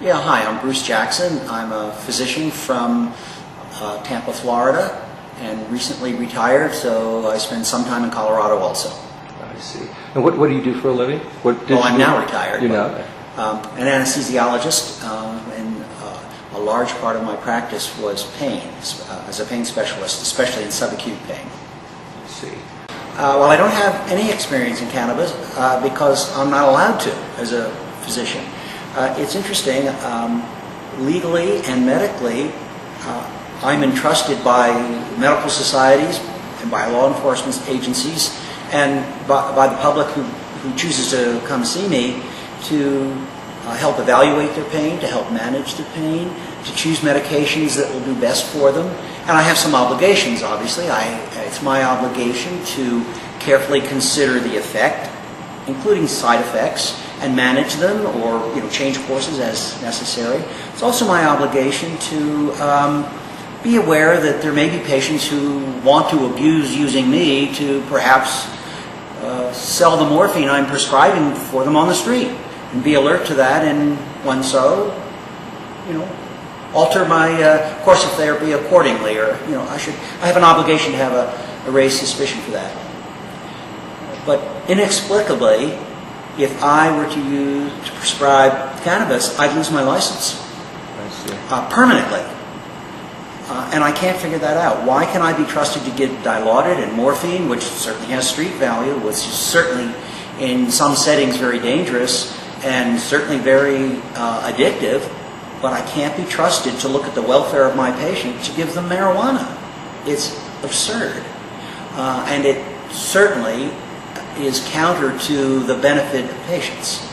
Yeah, hi, I'm Bruce Jackson. I'm a physician from Tampa, Florida, and recently retired, so I spend some time in Colorado also. I see. And what do you do for a living? I'm now retired. You're now? An anesthesiologist, and a large part of my practice was pain, as a pain specialist, especially in subacute pain. I see. Well, I don't have any experience in cannabis because I'm not allowed to as a physician. It's interesting, legally and medically, I'm entrusted by medical societies and by law enforcement agencies and by the public who chooses to come see me to help evaluate their pain, to help manage their pain, to choose medications that will do best for them. And I have some obligations, obviously. It's my obligation to carefully consider the effect, including side effects, and manage them or change courses as necessary. It's also my obligation to be aware that there may be patients who want to abuse using me to perhaps sell the morphine I'm prescribing for them on the street, and be alert to that, and when so, alter my course of therapy accordingly, or I have an obligation to have a raised suspicion for that. But inexplicably, if I were to prescribe cannabis, I'd lose my license. I see. Permanently. And I can't figure that out. Why can I be trusted to get Dilaudid and morphine, which certainly has street value, which is certainly in some settings very dangerous and certainly very addictive, but I can't be trusted to look at the welfare of my patient to give them marijuana? It's absurd. And it certainly is counter to the benefit of patients.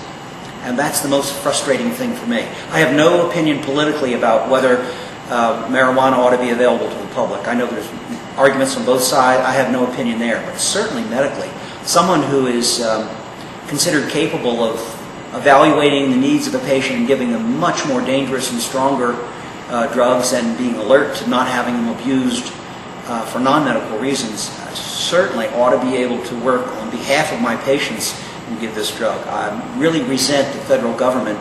And that's the most frustrating thing for me. I have no opinion politically about whether marijuana ought to be available to the public. I know there's arguments on both sides. I have no opinion there. But certainly medically, someone who is considered capable of evaluating the needs of a patient and giving them much more dangerous and stronger drugs and being alert to not having them abused for non-medical reasons certainly ought to be able to work on behalf of my patients and give this drug. I really resent the federal government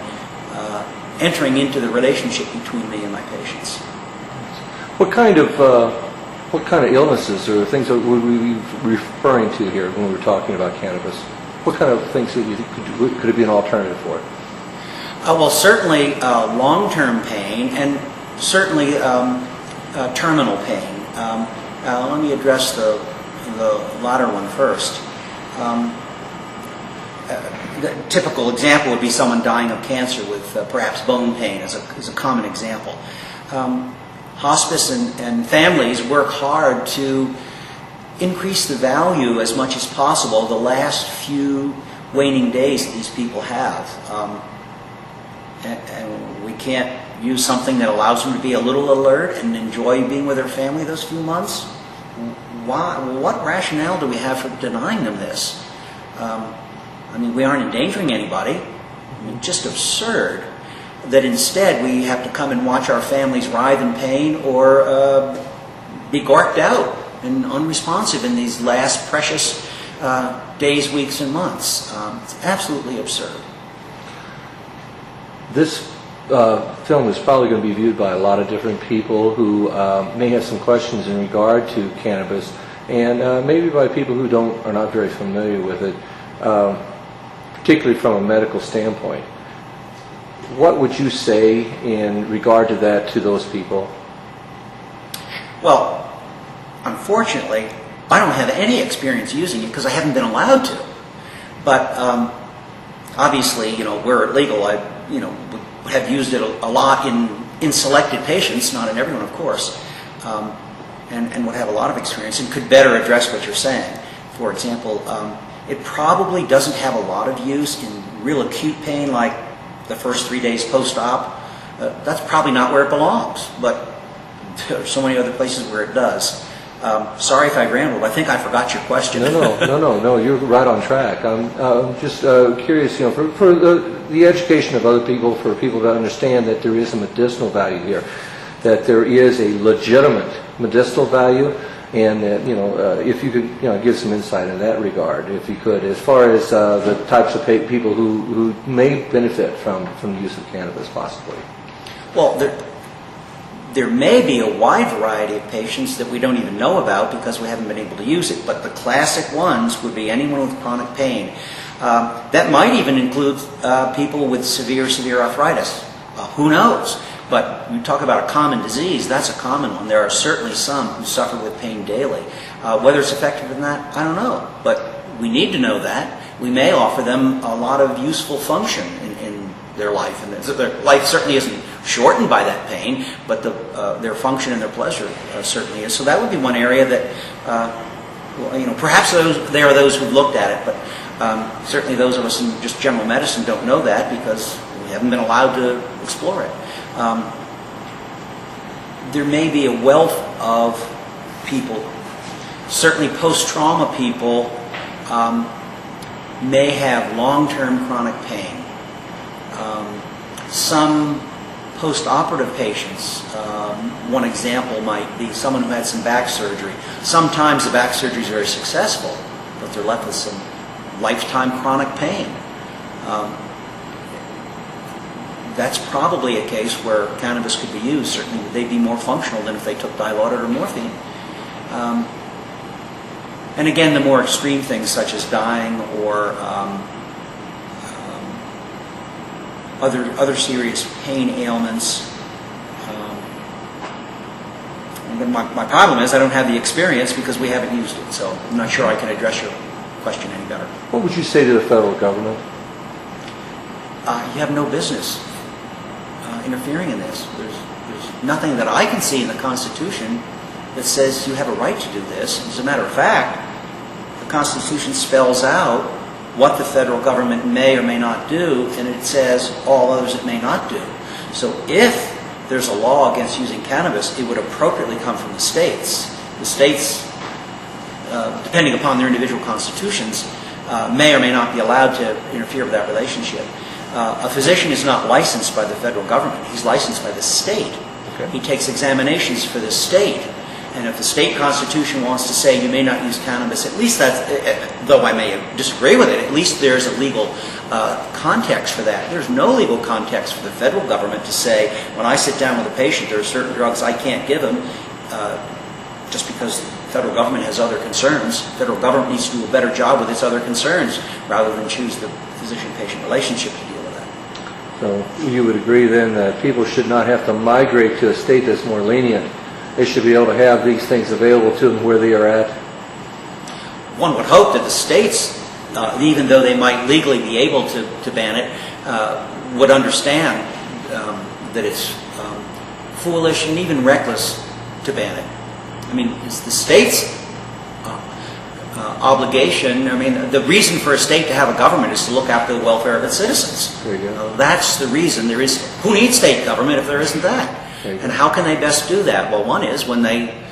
entering into the relationship between me and my patients. What kind of illnesses or things are we referring to here when we're talking about cannabis? What kind of things that you think could it be an alternative for? Well, certainly long-term pain and certainly terminal pain. Let me address the latter one first. The typical example would be someone dying of cancer with perhaps bone pain as a common example. Hospice and families work hard to increase the value as much as possible the last few waning days that these people have. And we can't use something that allows them to be a little alert and enjoy being with their family those few months. Why? What rationale do we have for denying them this? We aren't endangering anybody. Just absurd that instead we have to come and watch our families writhe in pain or be gorked out and unresponsive in these last precious days, weeks, and months. It's absolutely absurd. This film is probably going to be viewed by a lot of different people who may have some questions in regard to cannabis, and maybe by people who are not very familiar with it, particularly from a medical standpoint. What would you say in regard to that to those people? Well, unfortunately, I don't have any experience using it because I haven't been allowed to. But obviously, where legal, I have used it a lot in selected patients, not in everyone, of course, and would have a lot of experience and could better address what you're saying. For example, it probably doesn't have a lot of use in real acute pain like the first 3 days post-op. That's probably not where it belongs, but there are so many other places where it does. Sorry if I rambled. I think I forgot your question. No. You're right on track. I'm just curious, for the education of other people, for people to understand that there is a medicinal value here, that there is a legitimate medicinal value, And if you could give some insight in that regard, if you could, as far as the types of people who may benefit from the use of cannabis, possibly. Well, there may be a wide variety of patients that we don't even know about because we haven't been able to use it. But the classic ones would be anyone with chronic pain. That might even include people with severe arthritis. Who knows? But you talk about a common disease, that's a common one. There are certainly some who suffer with pain daily. Whether it's effective in that, I don't know. But we need to know that. We may offer them a lot of useful function in their life. And their life certainly isn't shortened by that pain, but their function and their pleasure certainly is. So that would be one area that, perhaps there are those who've looked at it, but certainly those of us in just general medicine don't know that because we haven't been allowed to explore it. There may be a wealth of people, certainly post-trauma people may have long-term chronic pain. Some post-operative patients, one example might be someone who had some back surgery. Sometimes the back surgery is very successful, but they're left with some lifetime chronic pain. That's probably a case where cannabis could be used. Certainly they'd be more functional than if they took Dilaudid or morphine. And again, the more extreme things such as dying or other serious pain ailments. And my problem is I don't have the experience because we haven't used it, so I'm not sure I can address your question any better. What would you say to the federal government? You have no business interfering in this. There's nothing that I can see in the Constitution that says you have a right to do this. As a matter of fact, the Constitution spells out what the federal government may or may not do, and it says all others it may not do. So if there's a law against using cannabis, it would appropriately come from the states. The states, depending upon their individual constitutions, may or may not be allowed to interfere with that relationship. A physician is not licensed by the federal government. He's licensed by the state. Okay. He takes examinations for the state. And if the state constitution wants to say you may not use cannabis, at least that's, though I may disagree with it, at least there's a legal context for that. There's no legal context for the federal government to say, when I sit down with a patient, there are certain drugs I can't give them just because the federal government has other concerns. The federal government needs to do a better job with its other concerns rather than choose the physician-patient relationship to deal with that. So you would agree then that people should not have to migrate to a state that's more lenient. They should be able to have these things available to them where they are at? One would hope that the states, even though they might legally be able to ban it, would understand that it's foolish and even reckless to ban it. I mean, it's the state's obligation. I mean, the reason for a state to have a government is to look after the welfare of its citizens. There you go. That's the reason. Who needs state government if there isn't that? And how can they best do that? Well, one is when they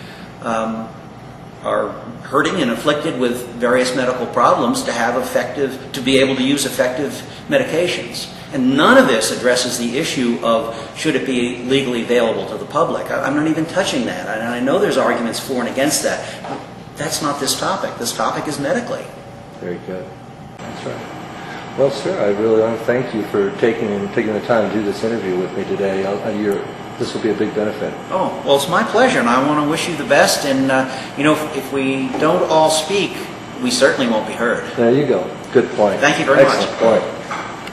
are hurting and afflicted with various medical problems to be able to use effective medications. And none of this addresses the issue of should it be legally available to the public. I'm not even touching that. And I know there's arguments for and against that. That's not this topic. This topic is medically. Very good. That's right. Well, sir, I really want to thank you for taking the time to do this interview with me today. This will be a big benefit. Oh, well, it's my pleasure, and I want to wish you the best. And, if we don't all speak, we certainly won't be heard. There you go. Good point. Thank you very much. Excellent point.